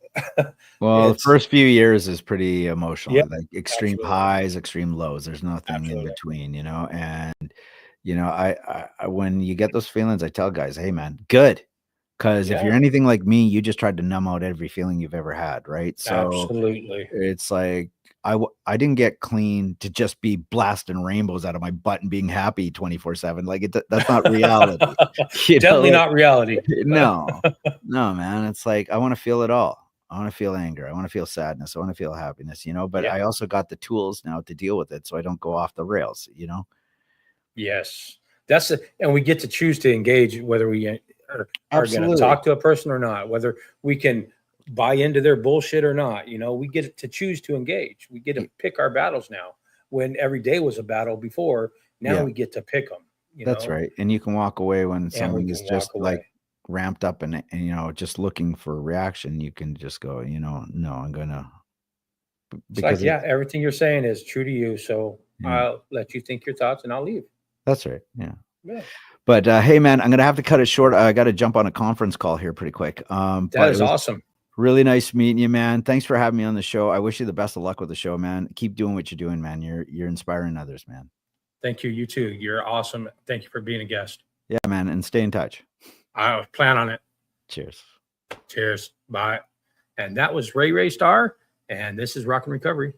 Speaker 2: Well, the
Speaker 1: It's
Speaker 2: first few years is pretty emotional,
Speaker 1: yeah,
Speaker 2: like extreme
Speaker 1: absolutely.
Speaker 2: highs, extreme lows. There's nothing in
Speaker 1: Absolutely.
Speaker 2: between, and, I when you get those feelings, I tell guys, "Hey, man, good, because if
Speaker 1: Yeah,
Speaker 2: you're anything like me, you just tried to numb out every feeling you've ever had, right?" So,
Speaker 1: absolutely.
Speaker 2: it's like, I didn't get clean to just be blasting rainbows out of my butt and being happy 24/7, like, that's not reality,
Speaker 1: Definitely
Speaker 2: like
Speaker 1: not reality.
Speaker 2: no. No, man, it's like, I wanna feel it all. I wanna feel anger, I wanna feel sadness, I wanna feel happiness, but
Speaker 1: Yeah.
Speaker 2: I also got the tools now to deal with it so I don't go off the rails.
Speaker 1: Yes. And we get to choose to engage whether we are going to
Speaker 2: Absolutely.
Speaker 1: talk to a person or not, whether we can buy into their bullshit or not. We get to choose to engage. We get to
Speaker 2: Y
Speaker 1: pick our battles now. When every day was a battle before, now
Speaker 2: yeah,
Speaker 1: we get to pick them,
Speaker 2: that's right, and you can walk away when
Speaker 1: and we
Speaker 2: something is
Speaker 1: can walk
Speaker 2: just, like,
Speaker 1: away.
Speaker 2: ramped up, and, just looking for a reaction, you can just go, "No, I'm gonna"
Speaker 1: It's like,
Speaker 2: because
Speaker 1: yeah,
Speaker 2: it's
Speaker 1: everything you're saying is true to you. So
Speaker 2: yeah,
Speaker 1: I'll let you think your thoughts and I'll leave.
Speaker 2: that's right, yeah.
Speaker 1: Yeah.
Speaker 2: But, hey, man, I'm gonna have to cut it short, I gotta jump on a conference call here pretty quick,
Speaker 1: That
Speaker 2: but it
Speaker 1: is
Speaker 2: was
Speaker 1: awesome.
Speaker 2: really nice meeting you, man. Thanks for having me on the show. I wish you the best of luck with the show, man. Keep doing what you're doing, man. You're inspiring others, man.
Speaker 1: Thank you. You too. You're awesome. Thank you for being a guest.
Speaker 2: Yeah, man, and stay in touch.
Speaker 1: I plan on it.
Speaker 2: Cheers.
Speaker 1: Cheers. Bye. And that was Ray Star. And this is Rock and Recovery.